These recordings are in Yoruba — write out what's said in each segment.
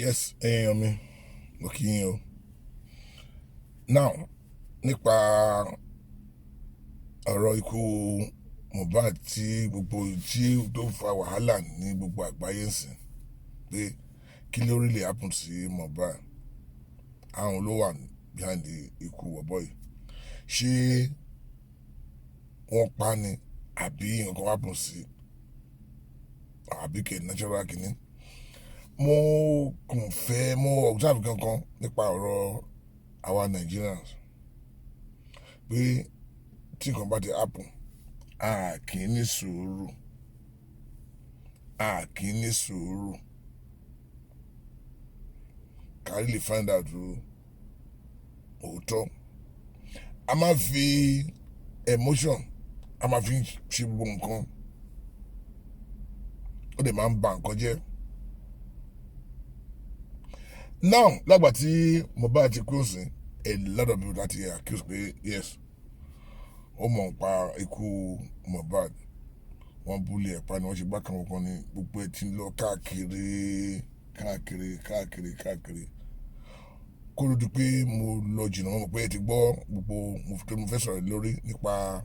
Yes, mi mo kí yín o. Now, nípa ọ̀rọ̀ ikú Mohbad tí gbogbo tí tó fa wàhálà ní gbogbo àgbáyé ń sìn pé kí ló really happen sí Mohbad, àwọn ló wà behind the ikú bọ̀bọ́ yìí. Ṣé wọ́n pa ni àbí nǹkan happen sí àbí kẹ̀ natural kìíní. Mo kàn fẹ́ mo observe kankan nípa ọ̀rọ̀ àwa Nigerians pé tí nǹkan bá ti happen a kì í ní sùúrù ká lè find out òótọ́. A máa fi emotion a máa fi ṣe gbogbo nǹkan, ó dẹ̀ máa ń ba nǹkan jẹ́. Now lágbà tí Mohbad ti kúrò sí, a lot of people láti accuse pé yes ó mọ̀ nípa ikú Mohbad, wọ́n búlé ẹ̀ pa ni wọ́n ṣe gbá kan kankan ní gbogbo ẹ̀ tí ń lọ káàkiri kó ló di pé mo lọ jìnnà wọn mọ̀ pé ẹ ti gbọ́ gbogbo mo fẹ́ sọ̀rọ̀ lórí nípa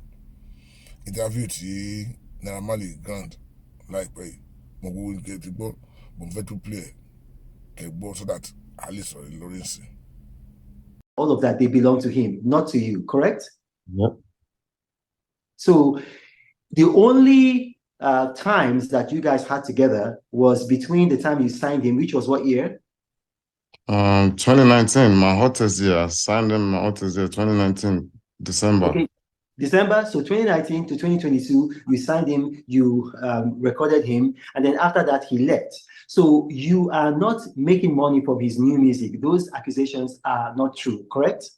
interview tí Naira Marley grant láìpẹ́ yìí mo gbogbo ẹ ti gbọ́ mo fẹ́ tún play ẹ̀ kẹ́ gbọ́ so that a lè sọ̀rọ̀ lórí ìsìn. All of that, they belong to him, not to you, correct? Yep. So the only times that you guys had together was between the time you signed him, which was what year? 2019, my hottest year. I signed him my hottest year, 2019, December. Okay, December. So 2019 to 2022, you signed him, you recorded him, and then after that, he left. So you are not making money from his new music. Those accusations are not true, correct?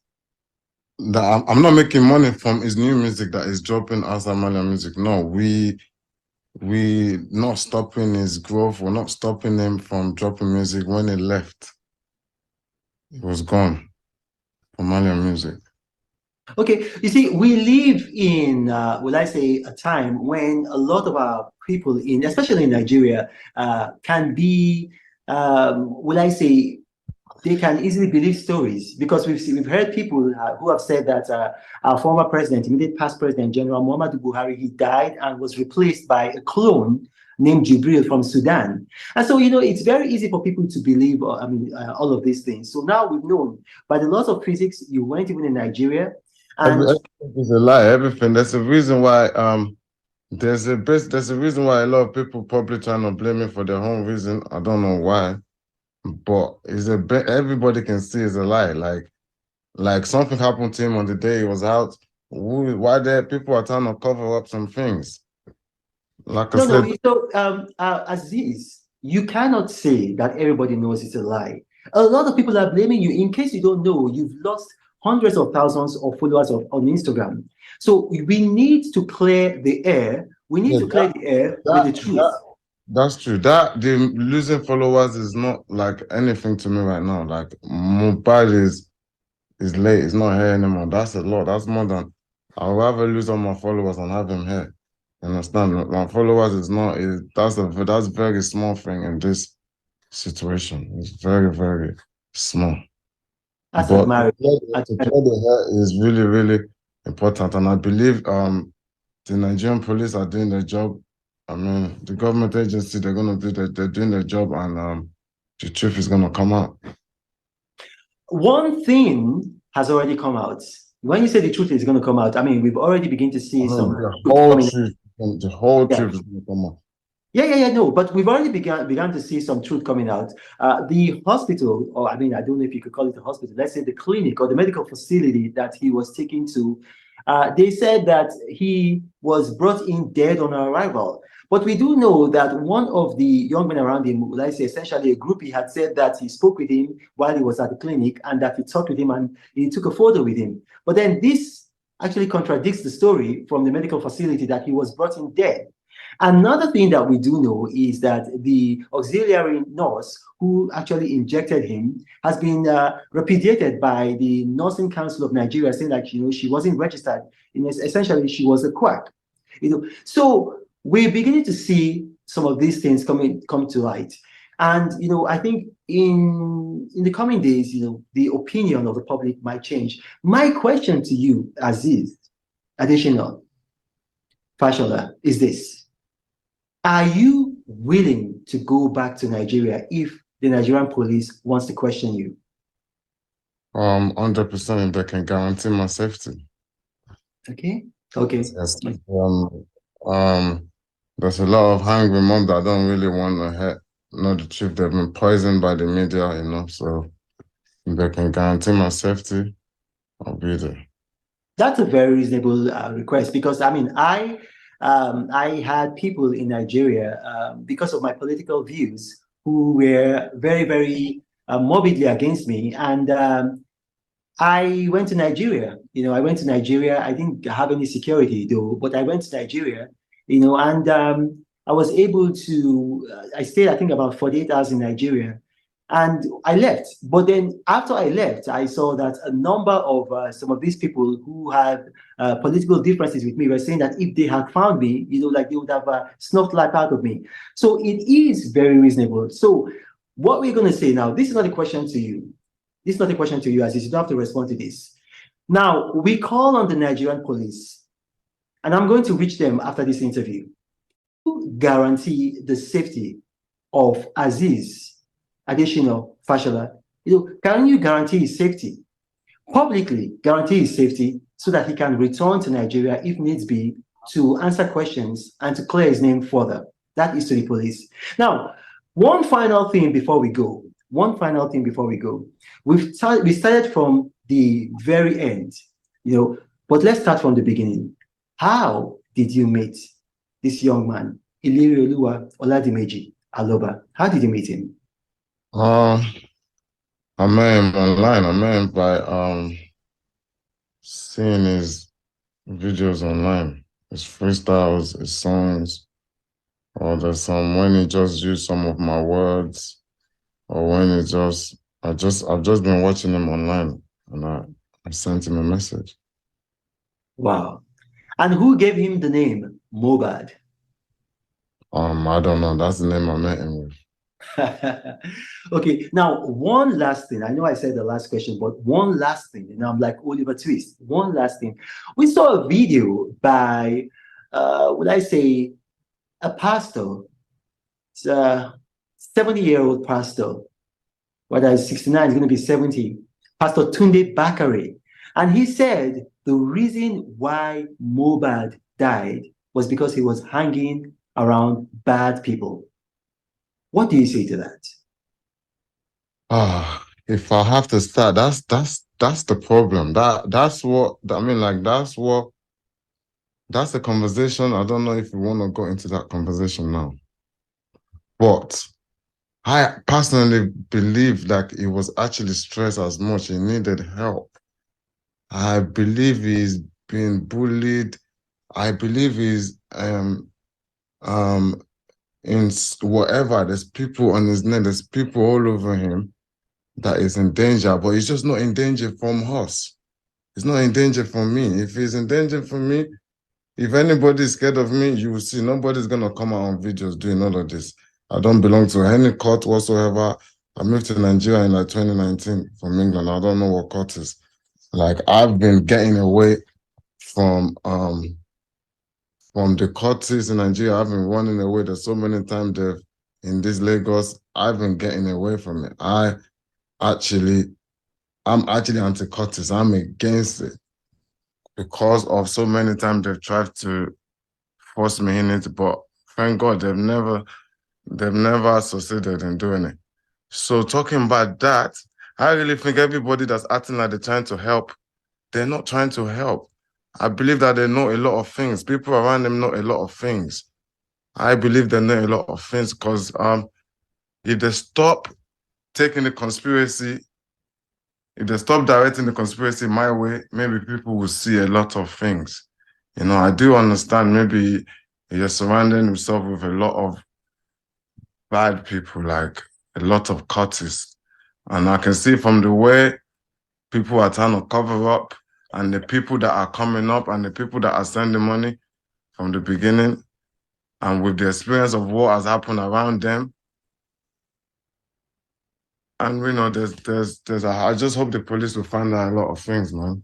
I'm not making money from his new music that is dropping outside Malian music. No, we not stopping his growth. We're not stopping him from dropping music. When he left, it was gone from Malian music. Okay, you see, we live in, will I say, a time when a lot of our people, especially in Nigeria, can be, will I say, they can easily believe stories, because we've heard people who have said that our former president, immediate past president, General Muhammadu Buhari, he died and was replaced by a clone named Jibril from Sudan. And so, it's very easy for people to believe, all of these things. So now we've known by the laws of physics, you weren't even in Nigeria. And everything is a lie. Everything. There's a reason why. There's a reason why a lot of people probably trying to blame me for their own reason. I don't know why, but everybody can see it's a lie. Like something happened to him on the day he was out. Why there people are trying to cover up some things? Like I said, so Aziz, you cannot say that everybody knows it's a lie. A lot of people are blaming you. In case you don't know, you've lost hundreds of thousands of followers on Instagram. So we need to clear the air. We need to clear the air with the truth. That's true. That the losing followers is not like anything to me right now. Like Mohbad is late. It's not here anymore. That's a lot. That's more than I'd rather lose all my followers and have him here. You understand? My followers that's a very small thing in this situation. It's very, very small. That's But admirable. to clear the hair is really, really important, and I believe the Nigerian police are doing their job. I mean, the government agency, they're doing their job, and the truth is gonna come out. One thing has already come out. When you say the truth is going to come out, I mean, we've already begun to see the whole truth is gonna come out. No, but we've already begun to see some truth coming out. The hospital, or I don't know if you could call it a hospital, let's say the clinic or the medical facility that he was taken to, they said that he was brought in dead on arrival. But we do know that one of the young men around him, let's say essentially a groupie, had said that he spoke with him while he was at the clinic and that he talked with him and he took a photo with him. But then this actually contradicts the story from the medical facility that he was brought in dead. Another thing that we do know is that the auxiliary nurse who actually injected him has been repudiated by the Nursing Council of Nigeria, saying that she wasn't registered. Essentially, she was a quack. So we're beginning to see some of these things come to light. And I think in the coming days, the opinion of the public might change. My question to you, Aziz Additional Fashola, is this: are you willing to go back to Nigeria if the Nigerian police wants to question you? 100% if they can guarantee my safety. Okay. Okay. Yes. There's a lot of hungry mom that don't really want to know the truth. They've been poisoned by the media, so if they can guarantee my safety, I'll be there. That's a very reasonable request, because I had people in Nigeria, because of my political views, who were very, very morbidly against me, and I went to Nigeria. I went to Nigeria. I didn't have any security though, but I went to Nigeria. And I was able to. I stayed, I think, about 48 hours in Nigeria, and I left. But then after I left, I saw that a number of some of these people who had political differences with me were saying that if they had found me, like, they would have snuffed life out of me. So it is very reasonable. So what we're going to say now, this is not a question to you. This is not a question to you, Aziz. You don't have to respond to this. Now, we call on the Nigerian police, and I'm going to reach them after this interview, to guarantee the safety of Aziz Additional Fashola. Can you guarantee his safety? Publicly guarantee his safety so that he can return to Nigeria if needs be to answer questions and to clear his name further. That is to the police. Now, one final thing before we go. We started from the very end, but let's start from the beginning. How did you meet this young man, Ilerioluwa Oladimeji Aloba? How did you meet him? I met him online. I met him by seeing his videos online, his freestyles, his songs, or there's some when he just used some of my words, or when he I've just been watching him online, and I sent him a message. Wow. And who gave him the name Mohbad? I don't know. That's the name I met him with. Okay, now one last thing. I know I said the last question, but one last thing, and I'm like Oliver Twist. One last thing. We saw a video by, would I say, a pastor. It's a 70-year-old pastor. Whether it's 69, he's going to be 70. Pastor Tunde Bakare. And he said the reason why Mohbad died was because he was hanging around bad people. What do you say to that? If I have to start, that's the problem. That's a conversation. I don't know if we want to go into that conversation now. But I personally believe that he was actually stressed as much. He needed help. I believe he's been bullied. I believe he's in whatever. There's people on his neck. There's people all over him that is in danger. But he's just not in danger from us. He's not in danger from me. If he's in danger from me, if anybody's scared of me, you will see nobody's gonna come out on videos doing all of this. I don't belong to any court whatsoever. I moved to Nigeria in 2019 from England. I don't know what court is. Like, I've been getting away from the courts in Nigeria. I've been running away. There's so many times in this Lagos. I've been getting away from it. I'm actually anti-courts. I'm against it because of so many times they've tried to force me in it, but thank God they've never succeeded in doing it. So talking about that, I really think everybody that's acting like they're trying to help, they're not trying to help. I believe that they know a lot of things. People around them know a lot of things. I believe they know a lot of things because if they stop taking the conspiracy, if they stop directing the conspiracy my way, maybe people will see a lot of things. I do understand maybe you're surrounding yourself with a lot of bad people, like a lot of cultists. And I can see from the way people are trying to cover up and the people that are coming up and the people that are sending money from the beginning, and with the experience of what has happened around them, And we know I just hope the police will find out a lot of things, man.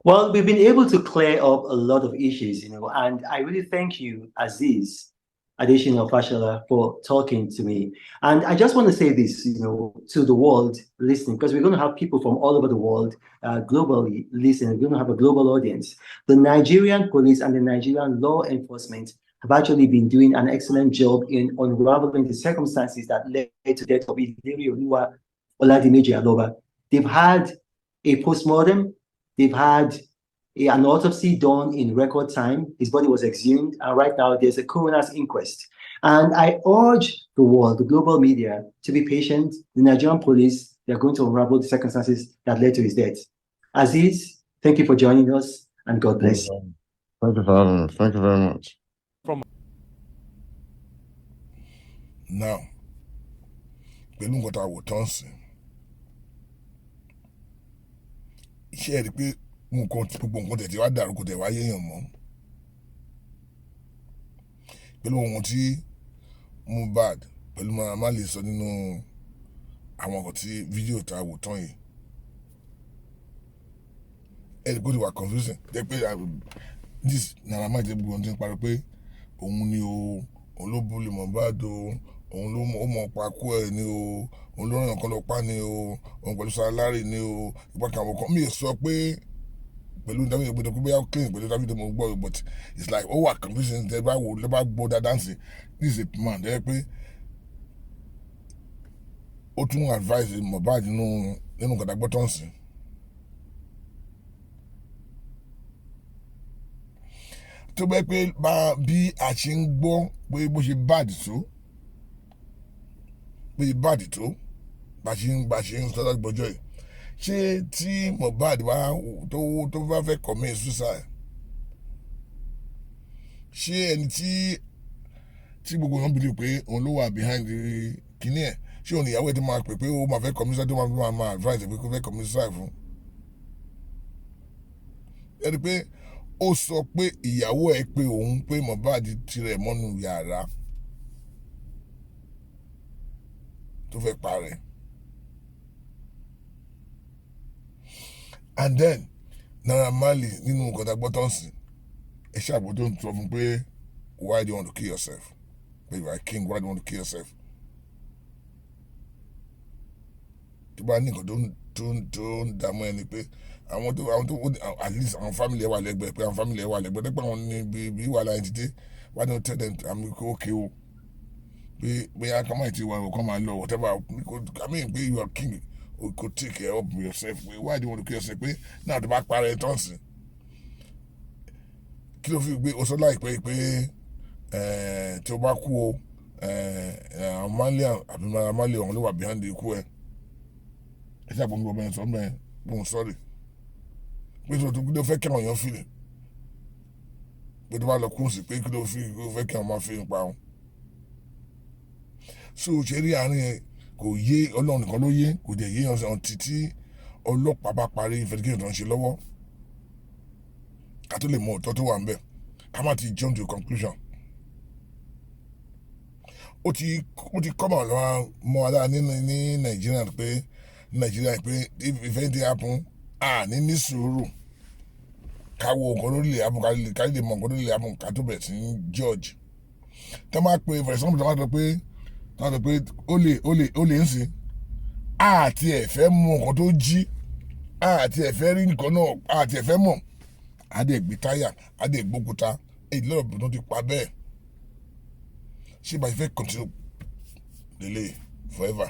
Well, we've been able to clear up a lot of issues, and I really thank you, Aziz Adesina Fashola, for talking to me. And I just want to say this, to the world listening, because we're going to have people from all over the world globally listening. We're going to have a global audience. The Nigerian police and the Nigerian law enforcement have actually been doing an excellent job in unraveling the circumstances that led to the death of Ideri Oluwa Oladimeji Aloba. They've had a postmortem. They've had an autopsy done in record time. His body was exhumed, and right now there's a coroner's inquest. And I urge the world, the global media, to be patient. The Nigerian police, they're going to unravel the circumstances that led to his death. Aziz, thank you for joining us, and God bless. Thank you for having me. Thank you very much. Now, pẹ̀lú nǹkan tá a wò tán sí, iṣẹ́ rí pé gbogbo nǹkan tẹ̀ tí wá dàrú kò tẹ̀ wá yéèyàn mọ́. Pẹ̀lú ohun tí Mohbad pẹ̀lú Naira Marley sọ nínú àwọn ọkọ̀ tí fídíò tá a wò tán yìí, ẹ̀rí kó ti wà confusing. Jẹ́ pé this Naira Marley jẹ́ gbogbo ohun tí ń parí pé òun ni òun ló bully Mohbad òun ló mọ̀ pa kú ẹ̀ ni òun ló ràn kán lọ pa ni òun pẹ̀lú Salary ni ìpá kan àwọn kan mi sọ pé pẹ̀lú David gbọdọ̀ pé bóyá clean pẹ̀lú David mo gbọ́ but it's like ó wà confusing tẹ́ bá wò lẹ́ bá gbọ́ dáadáa sí this is a man tẹ́ pé ó tún advise Mohbad nínú kàdàgbọ́ tán sí. Tó bẹ́ẹ̀ pé bí a ṣe ń gbọ́ pé bó ṣe bad tó bá ṣe ń sọ́dọ̀ gbọ́jọ́ yìí ṣé tí Mohbad wá tó bá fẹ́ commit suicide ṣé ẹni tí gbogbo wọn believe pé òun ló wà behind kínní ẹ̀ ṣé òun ìyàwó ẹ̀ tó máa pè pé ó máa fẹ́ commit suicide tó máa advise pé kó fẹ́ commit suicide fún ẹni pé ó sọ pé ìyàwó ẹ̀ pé òun pé Mohbad tirẹ̀ mọ́nú yàrá tó fẹ́ parẹ́. And then Naira Marley nínú nǹkan tá a gbọ́ tán sí ẹ ṣàbò tó ń sọ fún pé why do you want to kill yourself? Pé you are a king, why do you want to kill yourself? Tó bá ní nǹkan tó ń dààmú ẹni pé àwọn tó at least àwọn family ẹ wà lẹ́gbẹ̀ẹ́ pé àwọn family ẹ wà lẹ́gbẹ̀ẹ́ dẹ́gbẹ́ àwọn ní bí wàhálà ẹ̀ ti dé why don't tell them àmì kó okay o pé bóyá kọ́mọ̀ ti wà kọ́ máa lọ whatever I mean pé you are king o could take care of yourself pé why do you want to kill yourself pé náà tó bá parẹ́ tán sí kí ló fi gbé o sọ láìpẹ́ pé tí o bá kú o àwọn Marley àbí Naira Marley ọ̀hún ló wà behind ikú ẹ ṣàpọ̀ nígbà bẹ́ẹ̀ sọ bẹ́ẹ̀ bóun sọ́ọ̀rì pé tó kí ló fẹ́ kí àwọn èèyàn fi pé tó bá lọ kún sí pé kí ló fẹ́ kí àwọn máa fi pa wọn. So ṣe rí àárín ẹ kò yé Ọlọ́run nìkan ló yé kò dẹ̀ yé ọ̀sán títí ọlọ́pàá bá parí investigation tó ń ṣe lọ́wọ́ ká tó lè mọ ọ̀tọ̀ tó wà ń bẹ̀ ká má ti jump to conclusion. Ó ti kọ́mọ̀ lọ́wọ́ mọ́ adá ní Nàìjíríà pé if anything happen ní sùúrù ká wo nǹkan lórí ilẹ̀ happen ká lè mọ nǹkan lórí ilẹ̀ happen ká tó bẹ̀rẹ̀ sí ní George tó máa pe for example tó máa sọ pé ó lè ń sìn àti ẹ̀fẹ́ mọ nǹkan tó jí àti ẹ̀fẹ́ rí nǹkan náà àti ẹ̀fẹ́ mọ̀ àdẹ̀gbé táyà àdẹ̀gbókúta èyí lọ́rọ̀ bí wọ́n ti pa bẹ́ẹ̀ ṣé bá ṣe fẹ́ continue delay forever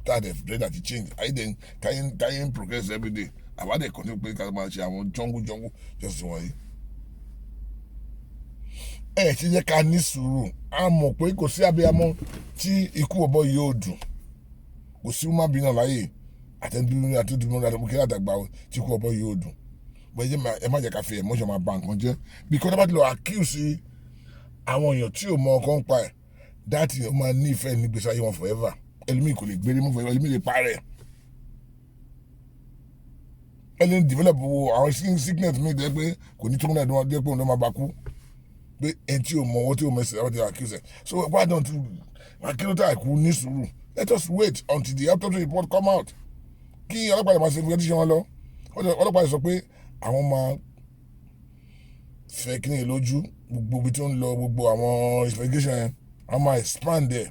that the bread that change I then tying progress every day àwa dẹ̀ continue pé ká máa ṣe àwọn jọ́ngú just wọ̀nyí. Ṣe jẹ́ ká ní sùúrù a mọ̀ pé kò sí abiyamọ tí ikú ọ̀bọ yìí ò dùn kò sí má bínú láyè àtẹnudúró àtẹnudúró àtàgbà tí ikú ọ̀bọ yìí ò dùn bẹ́ẹ̀ ẹ má jẹ́ ká fi emotion máa ba nǹkan jẹ́ because tábàtì lọ accuse àwọn èèyàn tí ò mọ ọkàn ń pa ẹ̀ dáàtì ó máa ní ìfẹ́ nígbèsè ayé wọn forever ẹlòmíì kò lè gbére mọ́ forever ẹlòmíì lè parẹ́ ẹlòmíì develop àwọn sickness mi jẹ́ pé kò ní tó ń dá jẹ́ pé òun ló máa bá kú pé ẹni tí o mọ owó tí o mẹsẹ̀ ọ́ ti accuse ẹ̀ so why don't you akérò tá àìkú ní sùúrù let us wait until the autopsy report come out kí ọlọ́pàá lè máa ṣe investigation wọn lọ ọlọ́pàá lè sọ pé àwọn máa fẹ́ kí ni lójú gbogbo ibi tó ń lọ gbogbo àwọn investigation yẹn àwọn máa expand there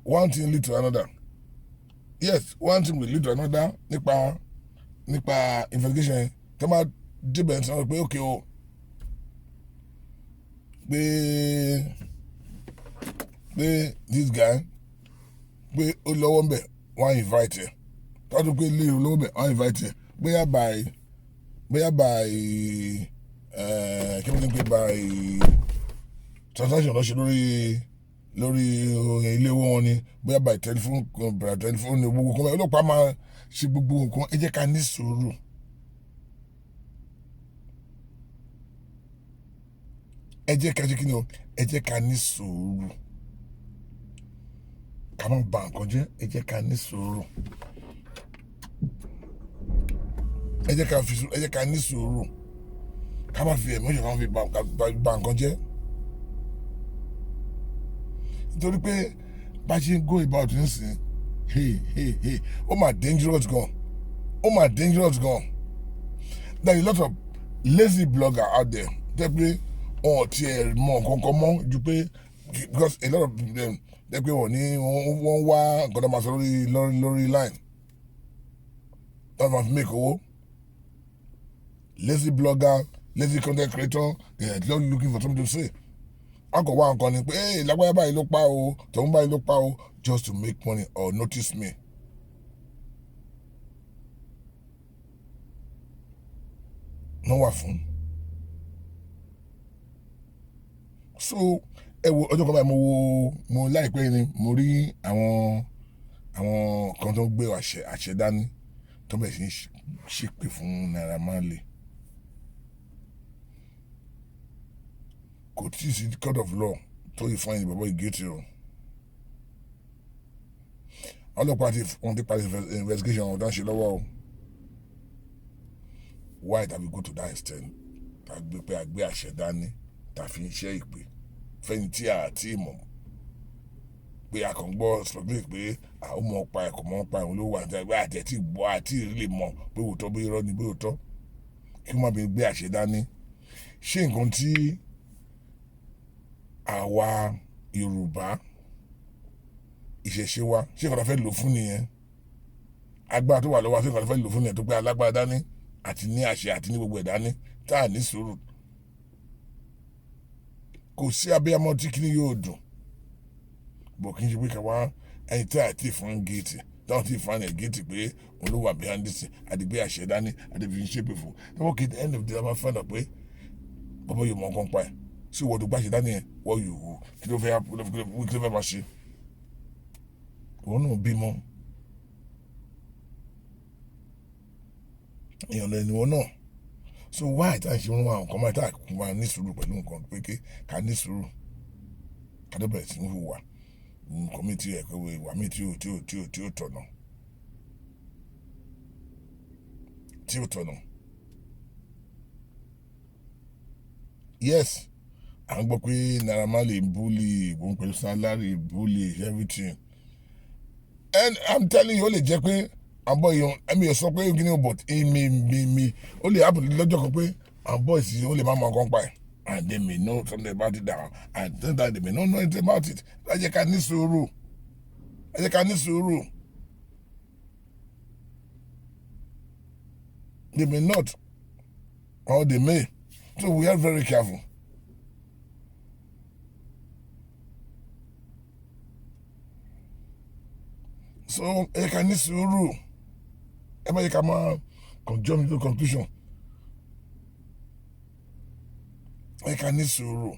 one thing lead to another yes one thing will lead to another nípa investigation yẹn tó máa débẹ̀ sọ pé okay o pé this guy pé ó lọ́wọ́ ń bẹ̀ wọ́n á invite ẹ̀ tọ́jú pé lè lọ́wọ́ bẹ̀ wọ́n á invite ẹ̀ bóyá by kí wọ́n ti ń pè by transaction lọ́ọ́ ṣe lórí ilé owó wọn ni bóyá by telephone ní gbogbo kan ọlọ́pàá máa ṣe gbogbo nǹkan ẹ jẹ́ ká ní sùúrù. ẹ jẹ́ ká ṣe kí ni o ẹ jẹ́ ká ní sùúrù ká má bà nǹkan jẹ́ ẹ jẹ́ ká ní sùúrù ẹ jẹ́ ká ní sùúrù ká má fi ẹ̀mí ìṣọ̀kan fi bà nǹkan jẹ́ nítorí pé bá ṣe ń go about nísìn ó mà dangerous gan there is a lot of lazy blogger out there tẹ́ pé wọn ò tiẹ̀ mọ nǹkan kan mọ́ ju pé because a lot of them tẹ́ pé wọ́n wá nǹkan tó máa sọ lórí line tó máa fi make owó lazy blogger lazy content creator they are just looking for something to say a kò wá nǹkan ni pé lágbáyà báyìí ló pa o tòun báyìí ló pa o just to make money or notice me. wọ́n wà fún. so ẹ wo ọjọ́ kan báyìí mo láìpẹ́ ni mo rí àwọn kan tó gbé àṣẹ dání tó bẹ̀rẹ̀ sí ṣépè fún Naira Marley. kò tí ì sí court of law tó yìí fún ẹni bàbá ìgétì o ọlọ́pàá ti parí investigation ọ̀dọ́ ṣe lọ́wọ́ o why tàbí go to that extent tàbí pé àgbé àṣẹ dání tàfi ń ṣe ìpè fẹ́ni tí a ti mọ̀ pé a kàn gbọ́ speculate pé àwọn ọmọ ọpa ẹ̀kọ́ mọ́ ọpa ẹ̀hún ló wà níta pé àti ẹ̀tí gbọ́ àti ìrìlè mọ̀ pé òótọ́ bí irọ́ ni bí òótọ́ kí wọ́n bí gbé àṣẹ dání ṣé nǹkan tí àwa Yorùbá ìṣẹ̀ṣe wa ṣé nǹkan tó fẹ́ lò fún nìyẹn agbára tó wà lọ́wọ́ ṣé nǹkan tó fẹ́ lò fún nìyẹn tó pé alágbára dání àti ní àṣẹ àti ní gbogbo ẹ̀ dání tá à ní sùúrù kò sí abiyamọ tí kíní yóò dùn bọ̀ kí n ṣe pé ká wá ẹni tí a ti fún géètì táwọn ti fún ẹ̀ géètì pé òun ló wà behind this àdìgbé àṣẹ dání àdìgbé ń ṣépè fún ẹ wọ́n kì í end of the day máa fẹ́ nà pé bọ́bọ́ yóò mọ nǹkan pa ẹ̀ sí ìwọ́n tó gbàṣẹ dání ẹ̀ wọ́n yóò wò kí ló fẹ́ máa ṣe òun náà bímọ èèyàn lẹ́nu wọn náà so why tá à ń ṣe wọn àwọn kan máa tá à kún wa ní sùúrù pẹ̀lú nǹkan pé ká ní sùúrù ká tó bẹ̀rẹ̀ sí ní hùwà nǹkan mi tí ẹ̀kọ́ ìwà mi tí ó tọ̀nà yes à ń gbọ́ pé Naira Marley bully ìbọn pẹ̀lú salary bully everything and I'm telling you ó lè jẹ́ pé àbọ̀ yìí ẹ̀mí ò sọ pé gíní ò but èmi ó lè happen lọ́jọ́ kan pé àbọ̀ ìsìn ó lè má mọ nǹkan pa ẹ̀ and they may know something about it now and then they may not know anything about it ẹ jẹ́ ká ní sùúrù they may not or they may so we are very careful. So ẹ ká ní sùúrù ẹ má yẹ ká máa jump to conclusion ẹ ká ní sùúrù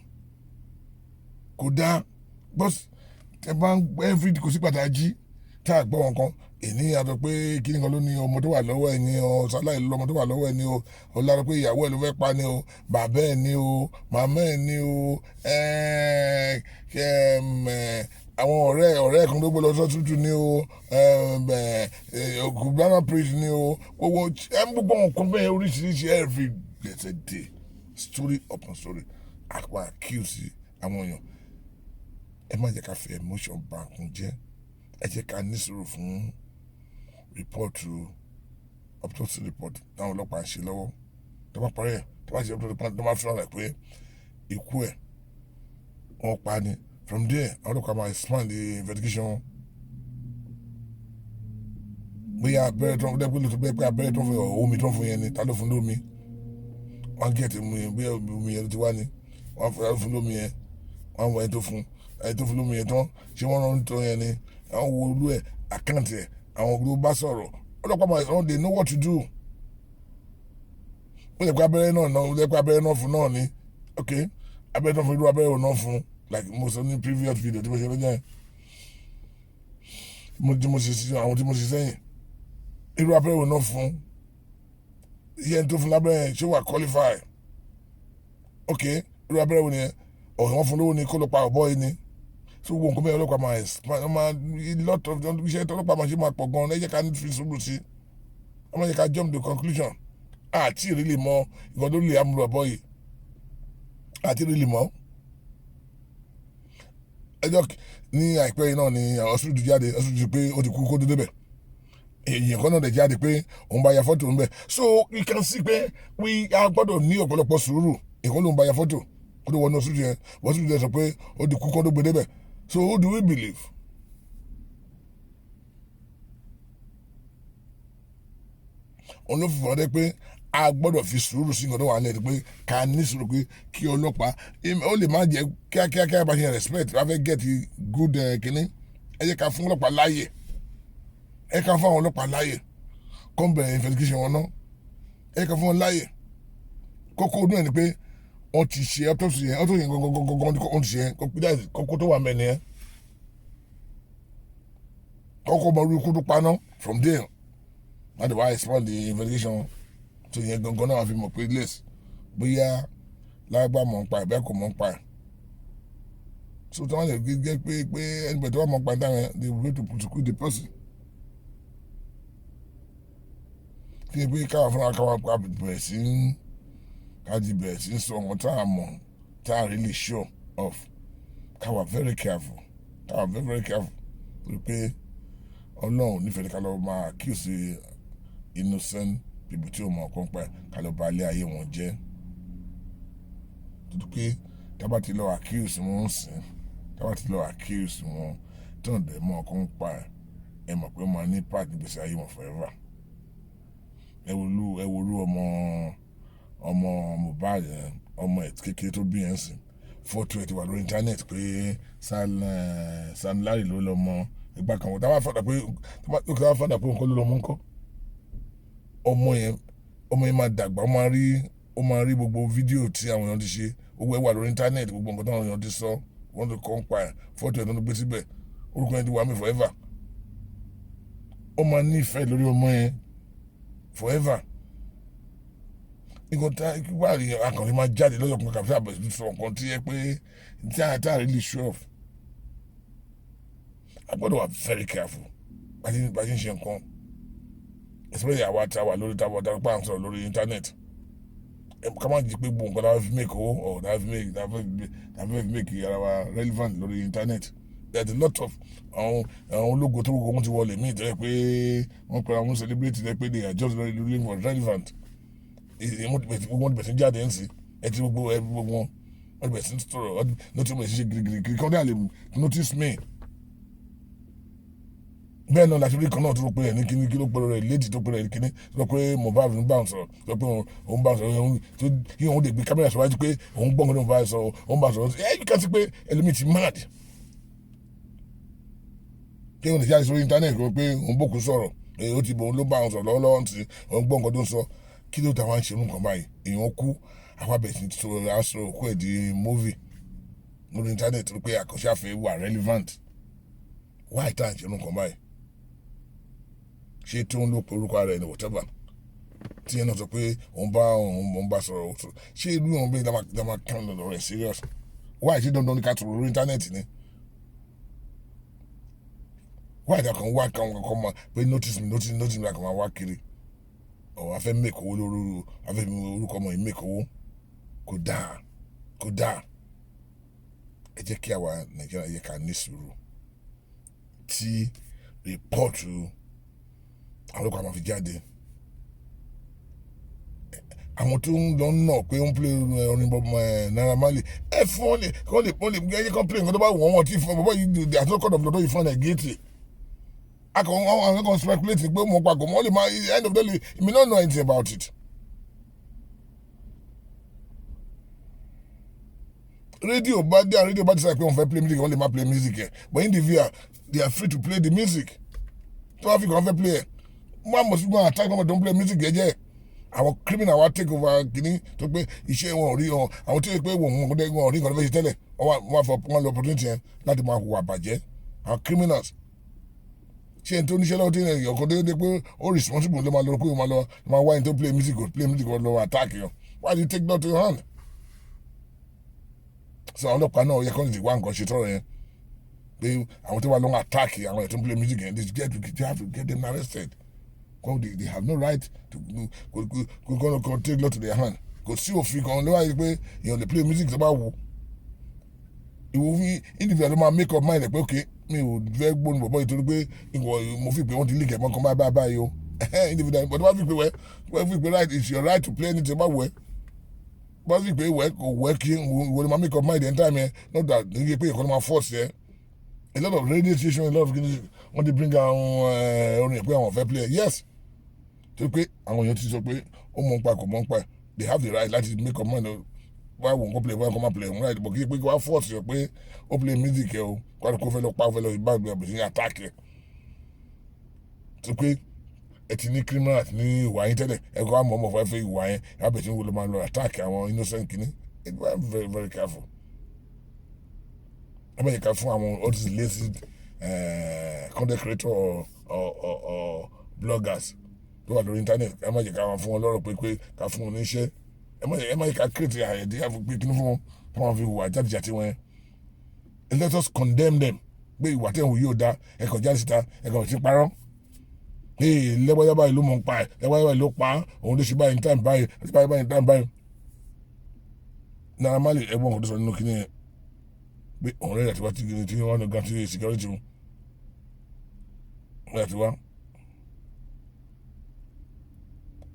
kò dáa but ẹ bá ń gbọ́ every kò sí pàtàkì tá a gbọ́ wọn kan èní yàtọ̀ pé kí nìkan ló ní ọmọ tó wà lọ́wọ́ ẹ̀ ní o sáláì lọ́mọ tó wà lọ́wọ́ ẹ̀ ní o ọ̀làrọ̀ pé ìyàwó ẹ̀ ló fẹ́ pa ní o bàbá ẹ̀ ní o màmá ẹ̀ ní o àwọn ọ̀rẹ́ kan tó gbé lọ sọ́tútù ní o Cubana priest ní o gbogbo nǹkan bẹ́ẹ̀ oríṣiríṣi every blessed day story upon story àpá accuse àwọn èèyàn ẹ má jẹ́ ká fi emotion bà nǹkan jẹ́, ẹ jẹ́ ká ní sùúrù fún rìpọ́ọ̀tù autopsy report táwọn ọlọ́pàá ń ṣe lọ́wọ́ tó bá parí ẹ̀ tó bá ṣe autopsy report tó bá fi hàn rẹ̀ pé ikú ẹ̀ wọ́n pa ni from there àwọn ọlọ́pàá máa expand the investigation wọn. bóyá abẹ́rẹ́ tó ń dẹ́pẹ́ lóṣù bẹ́ẹ̀ pé abẹ́rẹ́ tó ń fún omi tó ń fún yẹn ni ta ló fún lómi wọ́n gẹ̀ẹ́tì mu yẹn bóyá omi yẹn ló ti wá ni wọ́n fún lómi yẹn wọ́n wọ ẹni tó fún lómi yẹn tán ṣé wọ́n rán tó yẹn ni àwọn wo olú ẹ̀ àkáǹtì ẹ̀ àwọn olú bá sọ̀rọ̀ ọlọ́pàá máa sọ̀rọ̀ they know what to do. ó lè pẹ́ abẹ́rẹ́ náà fún náà ni ok abẹ́rẹ́ náà fún irú abẹ́rẹ́ náà fún like mo sọ ní previous video tí mo ṣe lọ́jọ́ yẹn àwọn tí mo ṣe sẹ́yìn irú abẹ́rẹ́ náà fún yẹn tó fún lábẹ́rẹ́ yẹn ṣé wà qualify ok irú abẹ́rẹ́ wo ni yẹn ọ̀hún wọn fún lówó ni kó ló pa ọ̀bọ yìí ni so gbogbo nǹkan bẹ́ẹ̀ ọlọ́pàá máa lot of iṣẹ́ tí ọlọ́pàá máa ṣe máa pọ̀ gan-an ẹ jẹ́ ká ní fi sùúrù sí ọmọ yẹn ká jump to conclusion àti ìrìlì mọ ìkan tó lè amúlò ọ̀bọ yìí àti ìrìlì mọ ẹjọ́ ní àìpẹ́ yìí náà ni hospital jáde hospital pé ó ti kú kó tó débẹ̀ èèyàn kan náà dẹ̀ jáde pé òun bá ya fọ́tò ń bẹ̀ so you can see pé a gbọ́dọ̀ ní ọ̀pọ̀lọpọ̀ sùúrù ìkan ló ń bá ya fọ́tò kó tó wọnú hospital yẹn hospital yẹn sọ pé ó ti kú kó tó gbé débẹ̀ so who do we believe? òun ló fi fọ́n dé pé a gbọ́dọ̀ fi sùúrù sí nǹkan tó wà lẹ́yìn pé ká ní sùúrù pé kí ọlọ́pàá ó lè má jẹ́ kíákíá bá ṣe respect bá fẹ́ get good kínní ẹ jẹ́ ká fún ọlọ́pàá láàyè ẹ ká fún àwọn ọlọ́pàá láàyè kó ń bẹ̀rẹ̀ investigation wọn náà ẹ ká fún wọn láàyè kókó ọdún ẹ̀ ni pé wọ́n ti ṣe autopsy yẹn autopsy yẹn gangan ni wọ́n ti ṣe yẹn kókó tó wà mẹ́ni yẹn kókó mọ orí ikú tó paná from there láti wá expand the investigation tó yẹn gangan náà fi mọ̀ pé less bóyá lágbá mọ̀ ń pa ìbẹ́ kò mọ̀ ń pa ẹ̀ so tí wọ́n lè gé pé ẹnìbẹ̀ tó wà mọ̀ ń pa ẹ̀ dáhùn they will to prosecute the person kí ni pé káwa fúnra káwa bẹ̀rẹ̀ sí kájí bẹ̀rẹ̀ sí sọ wọn tá a mọ̀ tá a really sure of káwa very careful very careful pé ọlọ́run nífẹ̀ẹ́ ká lọ máa accuse innocent people tí o mọ̀ ọ̀kan pa ká lọ bà ilé ayé wọn jẹ́ tuntun pé tábà ti lọ accuse wọn sìn tábà ti lọ accuse wọn tí wọn dẹ̀ mọ̀ ọ̀kan pa ẹ mọ̀ pé wọn ní part nígbèsè ayé wọn forever ẹ wòlú ọmọ Mohbad ọmọ ẹ̀ kékeré tó bí yẹn sìn fọ́tò ẹ̀ ti wà lórí íńtánẹ́ẹ̀tì pé Sam Larry ló lọ mọ ìgbà kan wọ́n táwọn fọ́dà pé nǹkan ló lọ mú nǹkan ọmọ yẹn máa dàgbà ó máa rí gbogbo fídíò tí àwọn èèyàn ti ṣe gbogbo ẹ̀ wà lórí íńtánẹ́ẹ̀tì gbogbo nǹkan táwọn èèyàn ti sọ wọ́n ti kọ́ ń pa ẹ̀ fọ́tò ẹ̀ tó ń gbé síbẹ̀ orúkọ yẹn ti wà mí forever ó máa ní ìfẹ́ lórí ọmọ yẹn forever nǹkan tá wà rí akànnì máa jáde lọ́yọ̀ kan kàfíà bẹ̀rẹ̀ sọ nǹkan tí yẹ pé tí a really sure of a gbọ́dọ̀ wà very careful bá ṣe ń ṣe nǹkan especially àwa tí a wà lórí táwọn ọ̀daràn pa à ń sọ̀rọ̀ lórí internet ká má jí pé gbogbo nǹkan táwọn fi make owó or táwọn fi make ara wa relevant lórí internet there's a lot of àwọn ológo tó gbogbo wọn ti wọlé míì tẹ́lẹ̀ pé wọ́n pẹ̀lú àwọn celebrity tẹ́lẹ̀ pé they are just very looking for relevant wọ́n ti bẹ̀ sí jáde ń sí ẹ ti gbogbo wọn wọ́n ti bẹ̀ sí sọ̀rọ̀ notice me ṣe girigiri kan dé àlè notice me bẹ́ẹ̀ náà láti rí kan náà tó rò pé ẹ̀ ní kíní kí ló pẹ̀lú rẹ̀ léèdì tó pẹ̀lú ẹ̀ ní kíní tó pé Mohbad ń bá òun sọ̀rọ̀ tó pé òun bá sọ̀rọ̀ tó yí òun lè gbé kámẹ́rà síwájú pé òun gbọ́n ní òun bá sọ̀rọ̀ òun bá sọ̀rọ̀ ẹ̀ yí ká sí pé ẹlòmíì ti mad kí òun lè jáde sórí íńtánẹ́ẹ̀tì pé òun bókun sọ̀rọ̀ èyí ó ti bọ̀ òun ló bá òun sọ̀rọ̀ lọ́wọ́lọ́wọ́ ti òun gbọ́n nǹkan tó ń sọ kí ló tàwọn ṣe nǹkan báyìí èèyàn kú àwọn abẹ̀sí sọ̀rọ̀ aṣọ òkú ẹ̀ di movie lórí íńtánẹ́ẹ̀tì pé àkọsíàfẹ́ wà relevant why tá à ń ṣe nǹkan báyìí ṣé tó ń lo orúkọ ara ẹ̀ ní whatever tí yẹn náà sọ pé òun bá sọ̀rọ̀ ṣé irú òun bẹ́ẹ̀ dáma kàn lọ́dọ̀ rẹ̀ serious why ṣé dandan ní ká tòrò lórí íńtánẹ́ẹ̀tì ni why dà kàn wá kàn mọ pé notice me kàn máa wá kiri ọ̀ afẹ́ make owó lórí afẹ́ orúkọ ọmọ yìí make owó kò dáa ẹ jẹ́ kí àwa Nàìjíríà yẹ ká ní sùúrù tí rìpọ́ọ̀tù àwọn olùkọ́ àwọn fi jáde àwọn tó ń lọ nà pé ó ń play orin Naira Marley ẹ fún wọn lè kọ́ lè pọ́n lè gẹ́gẹ́ kan play nǹkan tó bá wù wọ́n tí fún bàbá yìí àti ọkọ̀ dọ̀bọ̀dọ̀ yìí fún ẹ̀ géètì akọ̀wọ́n àwọn akẹ́kọ̀ọ́ speculate pé mo pàgọ́ wọ́n lè máa end of the day you may not know anything about it. rédíò bá dé àwọn rédíò bá decide pé wọ́n fẹ́ play music wọ́n lè máa play music ẹ̀ but in the via they are free to play the music tó wá fi kàn fẹ́ play ẹ̀ wọ́n á mọ̀ sí wọn attack wọn don't play music ẹ̀ jẹ́ àwọn criminal wa take over kìíní tó pé iṣẹ́ wọn ò rí wọn àwọn tó yẹ pé wọn ò rí nǹkan tó fẹ́ ṣe tẹ́lẹ̀ wọ́n lọ opportunity yẹn láti máa hùwà bàjẹ́ àwọn criminals ṣé n tó níṣẹ́ lọ́wọ́ tí èèyàn kan tó dé pé ó responsible ló máa lọ pé ó máa wá ní tó play music wọn lọ attack yẹn why do you take that to your hand? So àwọn ọlọ́pàá náà yẹ kọ́ ní ti wá nǹkan ṣe tọrọ yẹn pé àwọn tó wà lọ́wọ́ attack àwọn ẹ̀ tó ń play music yẹn they have to get them arrested. They have no right to go take law to their hand. Kò sí òfin kan ló wáyé pé èèyàn lè play music tó bá wù. Ìwòfin individual ló máa make up mind pé okay mi ò fẹ́ gbóni bọ̀bọ̀ ìtorí pé mo fi pé wọ́n ti lè kẹ̀mọ́ kan báyìí o. Individual but wọ́n fi pé wọ́n fi pé right it's your right to play anything bá wẹ̀. Wọ́n fi pé kò wẹ̀ kí wọ́n lè máa make up mind ẹ̀ ń tà mí not that ní pé ìkọ́ni máa force ẹ̀. A lot of radio stations a lot of wọ́n ti bring àwọn orin ẹ̀ pé àwọn fẹ́ play yes. Tó pé àwọn èèyàn ti sọ pé ó mọ̀ ń pa kò mọ̀ ń pa they have the right láti make up mind wá wò nǹkan play wá nǹkan máa play wọn right but kí pé wá force yọ pé ó play music ẹ o kó fẹ́ lọ pa fẹ́ lọ ìbá ìgbà bẹ̀rẹ̀ sí ní attack ẹ. Tó pé ẹ ti ní criminal ní ìwà yín tẹ́lẹ̀ ẹ kọ́ àmọ́ ọmọ fẹ́ ìwà yẹn ẹ bẹ̀rẹ̀ sí ní wọlé máa lọ attack àwọn innocent kìíní it was very very careful. ẹ bá yẹ ká fún àwọn all these lazy content creator or bloggers tó wà lórí internet ẹ má jẹ́ ká wọn fún wọn lọ́rọ̀ pé ká fún wọn níṣẹ́ ẹ má jẹ́ ká create àyẹ̀dí pé kí ni fún wọn fún wọn fi hùwà jáde wọn yẹn let us condemn them pé ìwà tẹ̀ ń wò yóò da ẹ kàn jáde síta ẹ kàn ti parọ́ lẹ́gbẹ́yà báyìí ló mọ̀ ń pa ẹ̀ lẹ́gbẹ́yà báyìí ló pa á òun ló ṣe báyìí ní time báyìí àti báyìí ní time báyìí. Naira Marley ẹ̀gbọ́n kò tó sọ nínú kíní yẹn pé òun rẹ̀ àti wá tí wọ́n lọ gan sí security wọn rẹ̀ àti wá.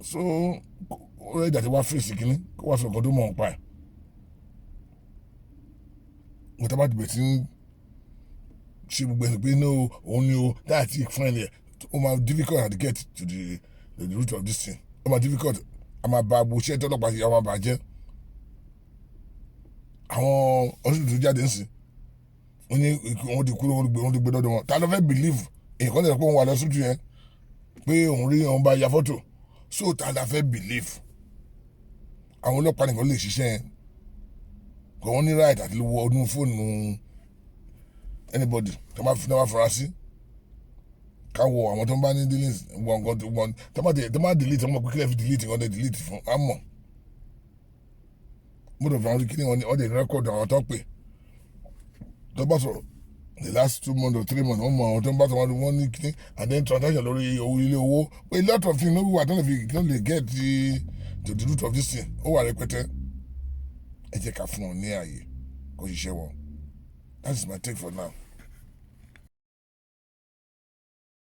So ó rẹ̀ àti wá fèsì kíní kó wá sọ nǹkan tó mọ̀ ń pa ẹ̀. mo tábà dìbò tí ń ṣe gbogbo ẹni pé no òun ni o dáàtì fún ẹ̀ ó máa difficult to get to the root of this thing ó máa difficult a máa ba gbogbo iṣẹ́ tọ́lọ́pàá ṣe àwọn àbàjẹ́ àwọn ọ̀ṣun tó jáde ń sìn wọ́n ti kúrò wọ́n ti gbé dọ́dọ̀ wọn ta ló fẹ́ believe èèyàn kan lè pé òun wà lọ́sùn yẹn pé òun rí òun bá ya fọ́tò so ta la fẹ́ believe àwọn ọlọ́pàá nìkan lè ṣiṣẹ́ yẹn kò wọ́n ní right àti wọ ọdún fóònù anybody tó máa fura sí káwọ àwọn tó ń bá ní delete wọn tó máa delete wọn pé kílẹ̀ fi delete wọn dẹ̀ delete fún àmọ́ mo dọ̀ fún àwọn kíni wọn ni ọ̀dẹ̀ rẹ́kọ̀dù àwọn tó pè tó bá sọ̀rọ̀ the last 2 months or 3 months wọ́n mọ àwọn tó ń bá sọ̀rọ̀ wọn ní kíni and then transaction lórí owó ilé owó pé a lot of things ló wà tó lè get to the root of this thing ó wà rẹpẹtẹ ẹ jẹ́ ká fún wọn ní ààyè kó ṣiṣẹ́ wọn that is my take for now.